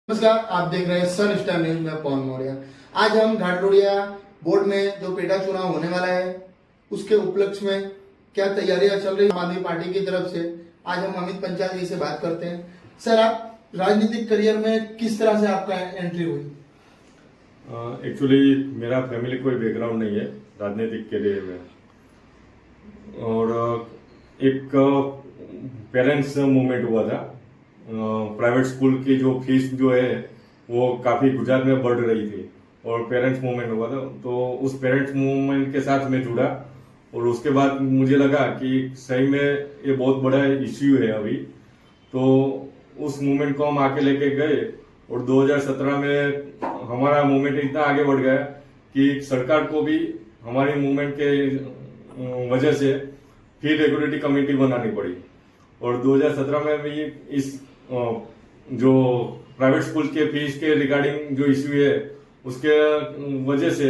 नमस्कार, आप देख रहे हैं सन स्टार न्यूज में पवन मौर्य। आज हम घाटलोड़िया बोर्ड में जो पेटा चुनाव होने वाला है उसके उपलक्ष्य में क्या तैयारियां चल रही है आम आदमी पार्टी की तरफ से, आज हम अमित पंचाल जी से बात करते हैं। सर, आप राजनीतिक करियर में किस तरह से आपका एंट्री हुई? एक्चुअली मेरा फैमिली कोई बैकग्राउंड नहीं है राजनीतिक करियर में, और एक पेरेंट्स मूवमेंट हुआ था। प्राइवेट स्कूल की जो फीस जो है वो काफी गुजरात में बढ़ रही थी और पेरेंट्स मूवमेंट हुआ था, तो उस पेरेंट्स मूवमेंट के साथ मैं जुड़ा और उसके बाद मुझे लगा कि सही में ये बहुत बड़ा इश्यू है अभी, तो उस मूवमेंट को हम आके लेके गए और 2017 में हमारा मूवमेंट इतना आगे बढ़ गया कि सरकार को भी हमारी मूवमेंट के वजह से फी रेगुलेटरी कमेटी बनानी पड़ी। और 2017 में भी इस जो प्राइवेट स्कूल के फीस के रिगार्डिंग जो इश्यू है उसके वजह से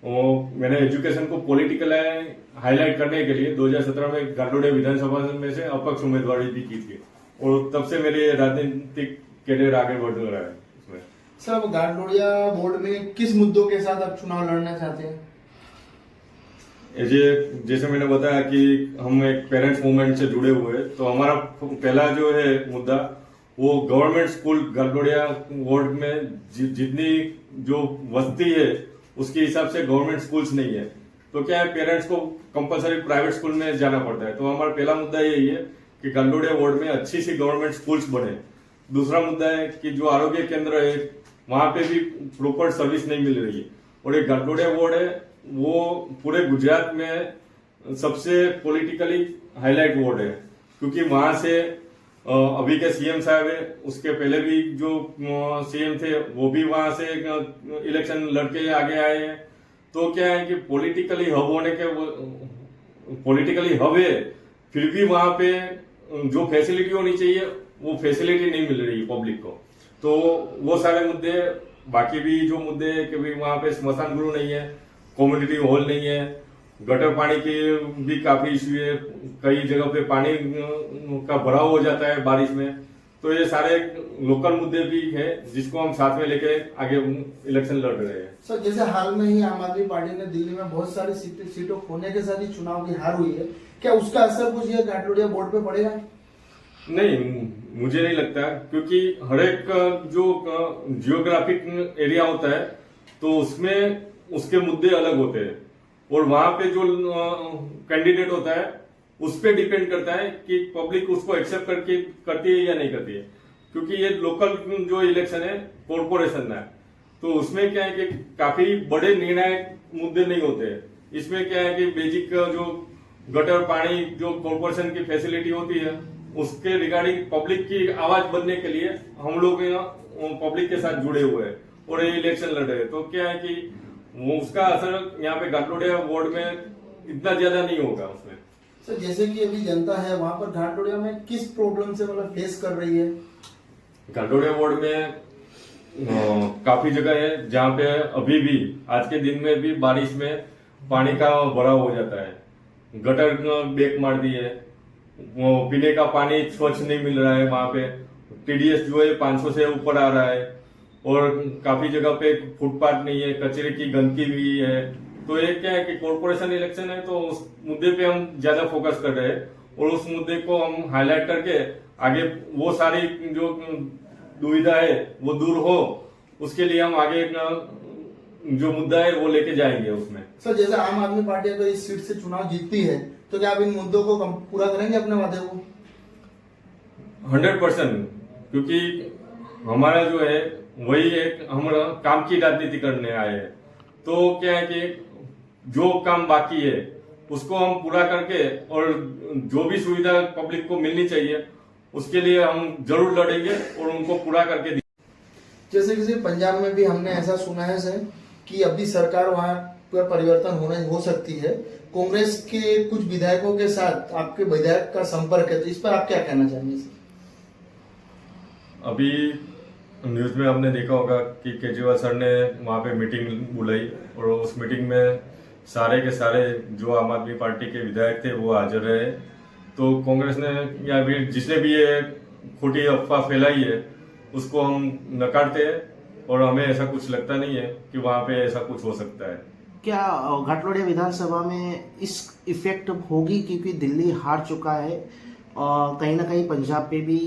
मैंने एजुकेशन को पॉलिटिकल हाईलाइट करने के लिए 2017 में घाटलोड़िया विधानसभा में से अपक्ष उम्मीदवारी भी की थी और तब से मेरे राजनीतिक कैरियर आगे बढ़ रहा है इसमें। सर, अब घाटलोड़िया बोर्ड में किस मुद्दों के साथ आप चुनाव लड़ना चाहते हैं? जैसे मैंने बताया कि हम एक पेरेंट्स मूवमेंट से जुड़े हुए हैं, तो हमारा पहला जो है मुद्दा वो गवर्नमेंट स्कूल घाटलोड़िया वार्ड में जितनी जो बस्ती है उसके हिसाब से गवर्नमेंट स्कूल्स नहीं है, तो क्या है पेरेंट्स को कंपलसरी प्राइवेट स्कूल में जाना पड़ता है। तो हमारा पहला मुद्दा यही है कि घाटलोड़िया वार्ड में अच्छी सी गवर्नमेंट स्कूल्स बने। दूसरा मुद्दा है कि जो आरोग्य केंद्र है वहां पे भी प्रॉपर सर्विस नहीं मिल रही है, और एक घाटलोड़िया वार्ड है वो पूरे गुजरात में सबसे पॉलिटिकली हाईलाइट वार्ड है, क्योंकि वहां से अभी के सीएम साहब है, उसके पहले भी जो सीएम थे वो भी वहां से इलेक्शन लड़के आगे आए हैं। तो क्या है कि पॉलिटिकली हब है, फिर भी वहां पे जो फैसिलिटी होनी चाहिए वो फैसिलिटी नहीं मिल रही पब्लिक को। तो वो सारे मुद्दे, बाकी भी जो मुद्दे है कि भाई वहां पे स्मशान गृह नहीं है, कम्युनिटी हॉल नहीं है, गटर पानी की भी काफी इश्यू है, कई जगह पे पानी का भराव हो जाता है बारिश में। तो ये सारे लोकल मुद्दे भी है जिसको हम साथ में लेके आगे इलेक्शन लड़ रहे हैं। सर, जैसे हाल में ही आम आदमी पार्टी ने दिल्ली में बहुत सारी सीटों खोने के साथ ही चुनाव की हार हुई है, क्या उसका असर कुछ ये घाटलोड़िया बोर्ड पे पड़ेगा? नहीं, मुझे नहीं लगता, क्योंकि हर एक जो जियोग्राफिक एरिया होता है तो उसमें उसके मुद्दे अलग होते हैं, और वहां पे जो कैंडिडेट होता है उस पर डिपेंड करता है कि पब्लिक उसको एक्सेप्ट करती है या नहीं करती है। क्योंकि ये लोकल जो इलेक्शन है कॉर्पोरेशन है, तो उसमें क्या है कि काफी बड़े निर्णायक मुद्दे नहीं होते हैं। इसमें क्या है कि बेसिक जो गटर पानी जो कॉर्पोरेशन की फैसिलिटी होती है उसके रिगार्डिंग पब्लिक की आवाज बनने के लिए हम लोग पब्लिक के साथ जुड़े हुए हैं और ये इलेक्शन लड़ रहे हैं। तो क्या है कि वो उसका असर यहाँ पे घाटलोड़िया वार्ड में इतना ज्यादा नहीं होगा उसमें। सर, जैसे कि अभी जनता है वहां पर घाटलोड़िया में किस प्रॉब्लम से मतलब फेस कर रही है? घाटलोड़िया वार्ड में काफी जगह है जहाँ पे अभी भी आज के दिन में भी बारिश में पानी का भराव हो जाता है, गटर बेक मार दी है, वो पीने का पानी स्वच्छ नहीं मिल रहा है, वहां पे टीडीएस जो है 500 से ऊपर आ रहा है, और काफी जगह पे फुटपाथ नहीं है, कचरे की गंदगी भी है। तो ये क्या है कि कॉर्पोरेशन इलेक्शन है तो उस मुद्दे पे हम ज्यादा फोकस कर रहे हैं और उस मुद्दे को हम हाईलाइट करके आगे वो सारी जो दुविधा है वो दूर हो, उसके लिए हम आगे जो मुद्दा है वो लेके जाएंगे उसमें। सर, जैसे आम आदमी पार्टी अगर इस सीट से चुनाव जीतती है तो क्या आप इन मुद्दों को पूरा करेंगे अपने वादे को? 100%, क्योंकि हमारा जो है वही एक हम काम की राजनीति करने आए हैं। तो क्या है कि जो काम बाकी है उसको हम पूरा करके और जो भी सुविधा पब्लिक को मिलनी चाहिए उसके लिए हम जरूर लड़ेंगे और उनको पूरा करके। जैसे किसी पंजाब में भी हमने ऐसा सुना है सर कि अभी सरकार वहां पर परिवर्तन हो सकती है, कांग्रेस के कुछ विधायकों के साथ आपके विधायक का संपर्क है, तो इस पर आप क्या कहना चाहेंगे सर? अभी न्यूज में हमने देखा होगा कि केजरीवाल सर ने वहां पे मीटिंग बुलाई और उस मीटिंग में सारे के सारे जो आम आदमी पार्टी के विधायक थे वो हाजिर रहे। तो कांग्रेस ने या फिर जिसने भी ये खोटी अफवाह फैलाई है उसको हम नकारते हैं और हमें ऐसा कुछ लगता नहीं है कि वहाँ पे ऐसा कुछ हो सकता है। क्या घाटलोडिया विधानसभा में इस इफेक्ट होगी, क्योंकि दिल्ली हार चुका है और कहीं ना कहीं पंजाब पे भी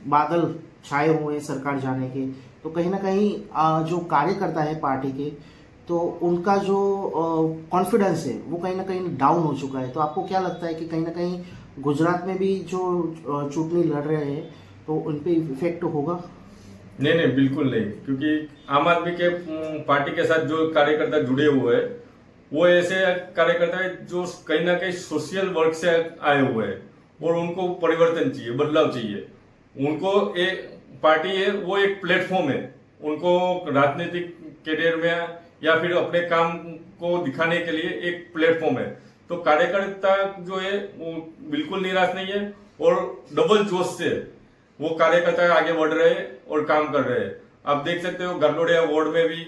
बादल छाए हुए हैं सरकार जाने के, तो कहीं ना कहीं जो कार्यकर्ता है पार्टी के, तो उनका जो कॉन्फिडेंस है वो कहीं ना कहीं डाउन हो चुका है। तो आपको क्या लगता है कि कहीं ना कहीं गुजरात में भी जो चुनाव लड़ रहे हैं तो उन पे इफेक्ट होगा? नहीं नहीं, बिल्कुल नहीं, क्योंकि आम आदमी के पार्टी के साथ जो कार्यकर्ता जुड़े हुए हैं वो ऐसे कार्यकर्ता है जो कहीं ना कहीं सोशल वर्क से आए हुए हैं और उनको परिवर्तन चाहिए, बदलाव चाहिए। उनको एक पार्टी है, वो एक प्लेटफॉर्म है, उनको राजनीतिक कैरियर में या फिर अपने काम को दिखाने के लिए एक प्लेटफॉर्म है। तो कार्यकर्ता जो है वो बिल्कुल निराश नहीं है और डबल जोश से वो कार्यकर्ता आगे बढ़ रहे हैं और काम कर रहे हैं। आप देख सकते हो घाटलोडिया वार्ड में भी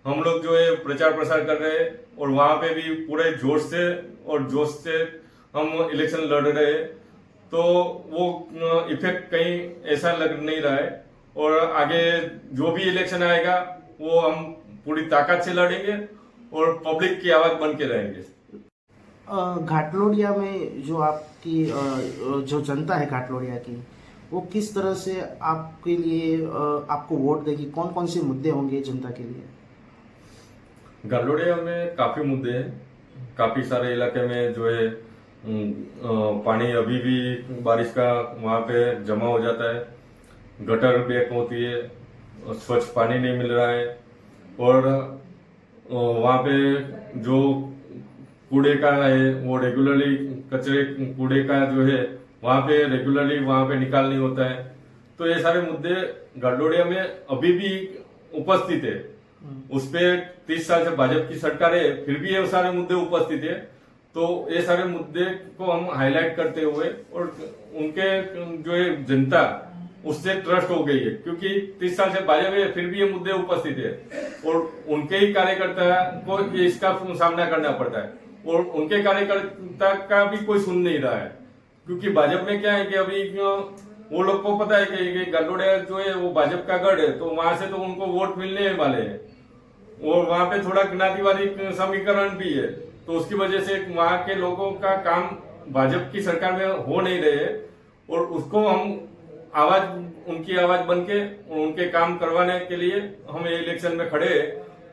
हम लोग जो है प्रचार प्रसार कर रहे हैं और वहां पे भी पूरे जोश से हम इलेक्शन लड़ रहे हैं। तो वो इफेक्ट कहीं ऐसा लग नहीं रहा है और आगे जो भी इलेक्शन आएगा वो हम पूरी ताकत से लड़ेंगे और पब्लिक की आवाज बन के रहेंगे। घाटलोडिया में जो आपकी जो जनता है घाटलोडिया की, वो किस तरह से आपके लिए आपको वोट देगी? कौन कौन से मुद्दे होंगे जनता के लिए? घाटलोडिया में काफी मुद्दे हैं, काफी सारे इलाके में जो है पानी अभी भी बारिश का वहां पे जमा हो जाता है, गटर ब्लॉक होती है, स्वच्छ पानी नहीं मिल रहा है और वहां पे जो कूड़े का है वो रेगुलरली कूड़े का जो है वहां पे रेगुलरली वहां पे निकाल नहीं होता है। तो ये सारे मुद्दे घाटलोडिया में अभी भी उपस्थित है। उस पे 30 साल से भाजपा की सरकार है, फिर भी ये सारे मुद्दे उपस्थित है। तो ये सारे मुद्दे को हम हाईलाइट करते हुए और उनके जो है जनता उससे ट्रस्ट हो गई है, क्योंकि 30 साल से भाजपा है फिर भी ये मुद्दे उपस्थित है और उनके ही कार्यकर्ता को इसका सामना करना पड़ता है और उनके कार्यकर्ता का भी कोई सुन नहीं रहा है। क्योंकि भाजपा में क्या है कि अभी वो लोग को पता है कि घाटलोडिया जो है वो भाजपा का गढ़ है, तो वहां से तो उनको वोट मिलने वाले हैं और वहां पे थोड़ा ज्ञातिवादी समीकरण भी है। तो उसकी वजह से वहां के लोगों का काम भाजपा की सरकार में हो नहीं रहे और उसको हम उनकी आवाज बन के उनके काम करवाने के लिए हम ये इलेक्शन में खड़े हैं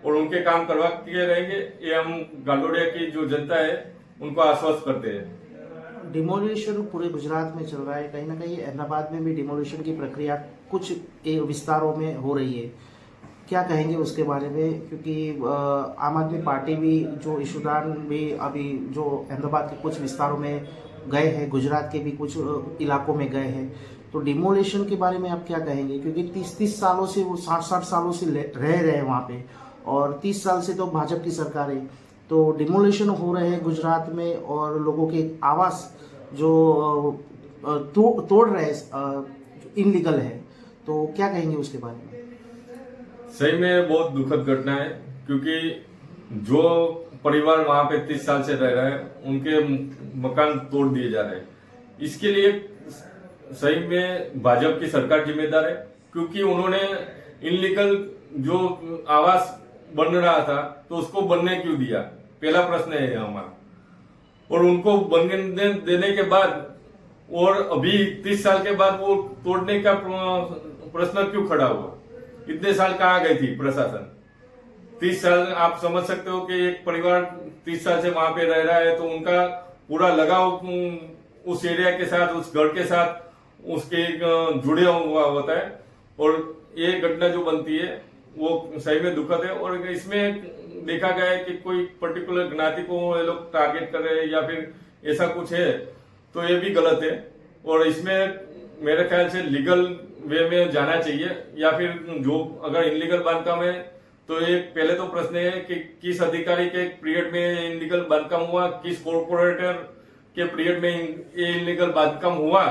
और उनके काम करवा के रहेंगे। ये हम घाटलोडिया की जो जनता है उनको आश्वस्त करते हैं। डिमोलिशन पूरे गुजरात में चल रहा है, कहीं ना कहीं अहमदाबाद में भी डिमोलिशन की प्रक्रिया कुछ विस्तारों में हो रही है, क्या कहेंगे उसके बारे में? क्योंकि आम आदमी पार्टी भी जो इशूदान भी अभी जो अहमदाबाद के कुछ विस्तारों में गए हैं, गुजरात के भी कुछ इलाकों में गए हैं, तो डिमोलिशन के बारे में आप क्या कहेंगे? क्योंकि 30 सालों से वो 60 सालों से रह रहे हैं वहाँ पे और 30 साल से तो भाजपा की सरकार है, तो डिमोलिशन हो रहे हैं गुजरात में और लोगों के आवास जो तोड़ रहे हैं इनलीगल है, तो क्या कहेंगे उसके बारे में? सही में बहुत दुखद घटना है, क्योंकि जो परिवार वहां पे 30 साल से रह रहे हैं उनके मकान तोड़ दिए जा रहे हैं। इसके लिए सही में भाजपा की सरकार जिम्मेदार है, क्योंकि उन्होंने इनलीगल जो आवास बन रहा था तो उसको बनने क्यों दिया, पहला प्रश्न है हमारा। और उनको बनने देने के बाद और अभी 30 साल के बाद वो तोड़ने का प्रश्न क्यों खड़ा हुआ? इतने साल कहाँ गई थी प्रशासन? 30 साल आप समझ सकते हो कि एक परिवार 30 साल से वहां पे रह रहा है तो उनका पूरा लगाव उस एरिया के साथ, उस घर के साथ उसके जुड़े हुआ होता है और ये घटना जो बनती है वो सही में दुखद है। और इसमें देखा गया है कि कोई पर्टिकुलर ज्ञाति को ये लोग टारगेट कर रहे हैं या फिर ऐसा कुछ है, तो ये भी गलत है और इसमें मेरे ख्याल से लीगल वे में जाना चाहिए। या फिर जो अगर इनलीगल बांधकाम है तो ये पहले तो प्रश्न है कि किस अधिकारी के पीरियड में इनलीगल बांधकाम हुआ, किस कॉर्पोरेटर के पीरियड में ये इनलीगल बांधकाम हुआ,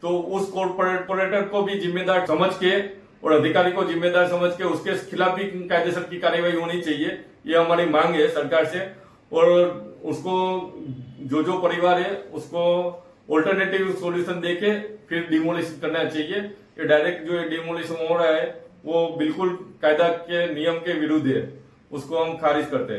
तो उस कॉर्पोरेटर को भी जिम्मेदार समझ के और अधिकारी को जिम्मेदार समझ के उसके खिलाफ भी कायदेसर की कार्यवाही होनी चाहिए। ये हमारी मांग है सरकार से। और उसको जो परिवार है उसको ऑल्टरनेटिव सॉल्यूशन देके फिर डिमोलिश करना चाहिए। ये डायरेक्ट जो डिमोलिशन हो रहा है वो बिल्कुल कायदा के नियम के विरुद्ध है, उसको हम खारिज करते हैं।